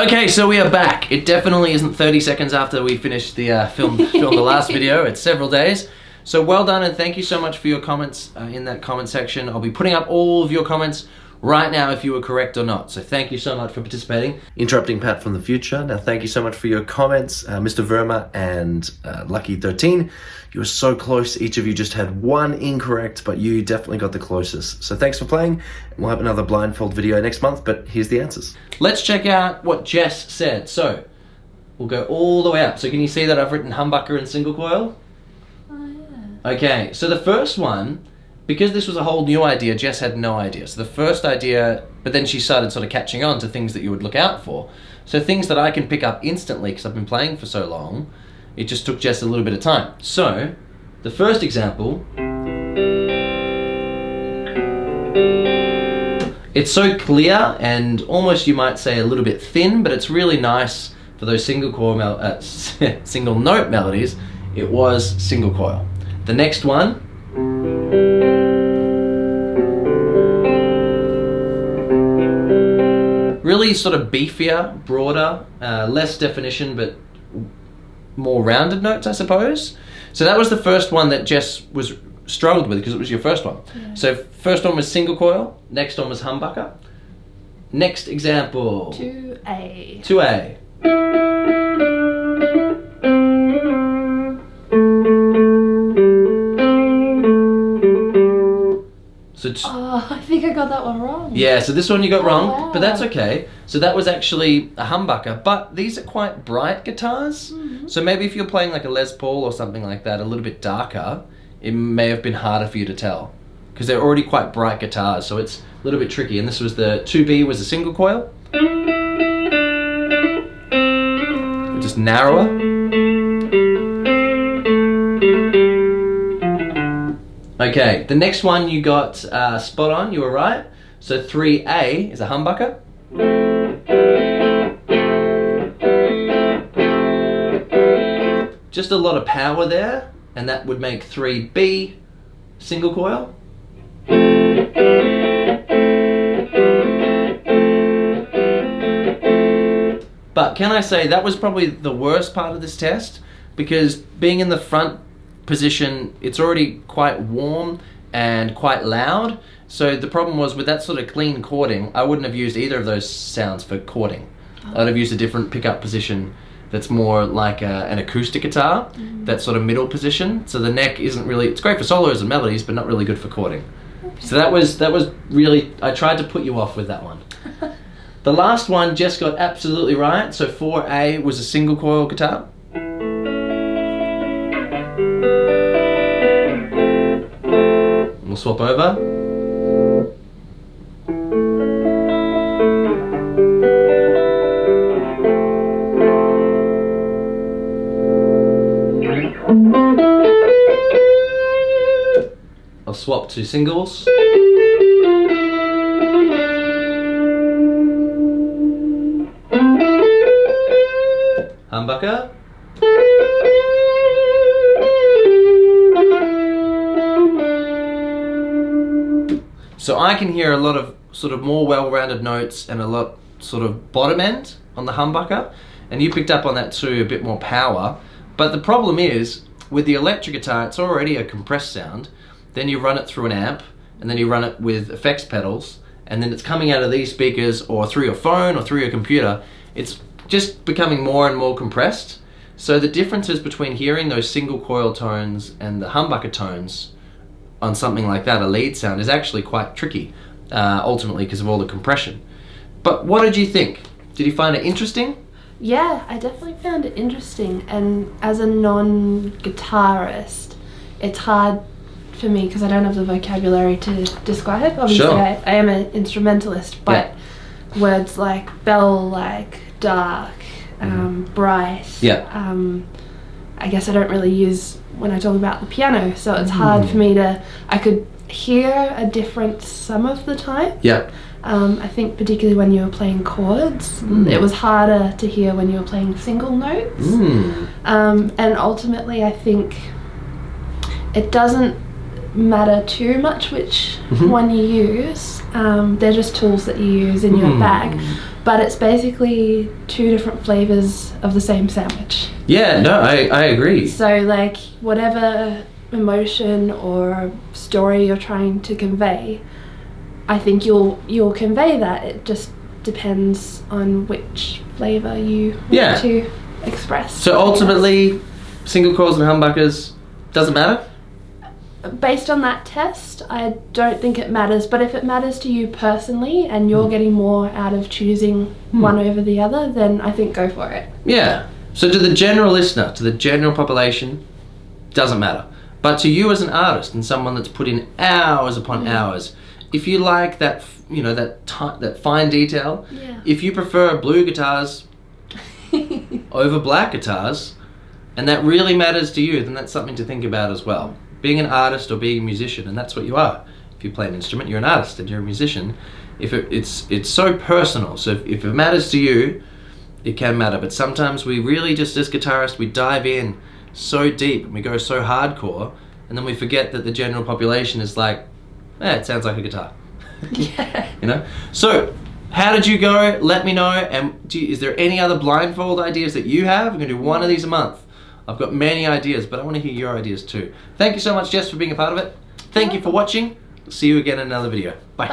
Okay, so we are back. It definitely isn't 30 seconds after we finished the film the last video. It's several days. So well done, and thank you so much for your comments in that comment section. I'll be putting up all of your comments right now if you were correct or not. So thank you so much for participating. Interrupting Pat from the future. Now thank you so much for your comments, Mr. Verma and Lucky13. You were so close. Each of you just had one incorrect, but you definitely got the closest. So thanks for playing. We'll have another blindfold video next month, but here's the answers. Let's check out what Jess said. So we'll go all the way up. So can you see that I've written humbucker and single coil? Oh yeah. Okay, so the first one, because this was a whole new idea, Jess had no idea. So the first idea, but then she started sort of catching on to things that you would look out for. So things that I can pick up instantly because I've been playing for so long. It just took Jess a little bit of time. So, the first example, it's so clear and almost you might say a little bit thin, but it's really nice for those single note melodies. It was single coil. The next one, really sort of beefier, broader, less definition, but more rounded notes, I suppose. So that was the first one that Jess struggled with because it was your first one. Yeah. So first one was single coil, next one was humbucker. Next example. 2A. 2A. Oh, I think I got that one wrong. Yeah, so this one you got wrong, wow. But that's okay. So that was actually a humbucker, but these are quite bright guitars. Mm-hmm. So maybe if you're playing like a Les Paul or something like that, a little bit darker, it may have been harder for you to tell. Because they're already quite bright guitars, so it's a little bit tricky. And this was the 2B was a single coil. Just narrower. Okay, the next one you got spot on, you were right. So 3A is a humbucker. Just a lot of power there, and that would make 3B single coil. But can I say that was probably the worst part of this test, because being in the front position, it's already quite warm and quite loud. So the problem was with that sort of clean chording, I wouldn't have used either of those sounds for chording. I'd have used a different pickup position that's more like an acoustic guitar, that sort of middle position. So the neck isn't really, it's great for solos and melodies, but not really good for chording. Okay. So that was really, I tried to put you off with that one. The last one Jess got absolutely right. So 4A was a single coil guitar. We'll swap over. I'll swap to singles. Humbucker. So I can hear a lot of sort of more well-rounded notes and a lot sort of bottom end on the humbucker, and you picked up on that too, a bit more power. But the problem is, with the electric guitar, it's already a compressed sound. Then you run it through an amp, and then you run it with effects pedals, and then it's coming out of these speakers or through your phone or through your computer. It's just becoming more and more compressed. So the differences between hearing those single coil tones and the humbucker tones on something like that, a lead sound, is actually quite tricky, ultimately because of all the compression. But what did you think? Did you find it interesting? Yeah, I definitely found it interesting, and as a non-guitarist, it's hard for me because I don't have the vocabulary to describe. Obviously, sure. I am an instrumentalist, but words like bell, like dark, bright, I guess I don't really use when I talk about the piano, so it's hard for me to, I could hear a difference some of the time. Yeah. I think particularly when you were playing chords, it was harder to hear when you were playing single notes. And ultimately I think it doesn't matter too much which one you use. They're just tools that you use in your bag. but it's basically two different flavors of the same sandwich. Yeah, no, I agree. So like whatever emotion or story you're trying to convey, I think you'll convey that. It just depends on which flavor you want to express. So ultimately, single coils and humbuckers doesn't matter? Based on that test, I don't think it matters, but if it matters to you personally and you're getting more out of choosing one over the other, then I think go for it. Yeah. So to the general listener, to the general population, doesn't matter. But to you as an artist and someone that's put in hours upon hours, if you like that, you know, that fine detail, if you prefer blue guitars over black guitars, and that really matters to you, then that's something to think about as well. Being an artist or being a musician, and that's what you are. If you play an instrument, you're an artist and you're a musician. If it's so personal, so if it matters to you, it can matter. But sometimes we really just, as guitarists, we dive in so deep and we go so hardcore, and then we forget that the general population is like, it sounds like a guitar. Yeah. You know? So, how did you go? Let me know. And is there any other blindfold ideas that you have? I'm going to do one of these a month. I've got many ideas, but I want to hear your ideas too. Thank you so much, Jess, for being a part of it. Thank you for watching. See you again in another video. Bye.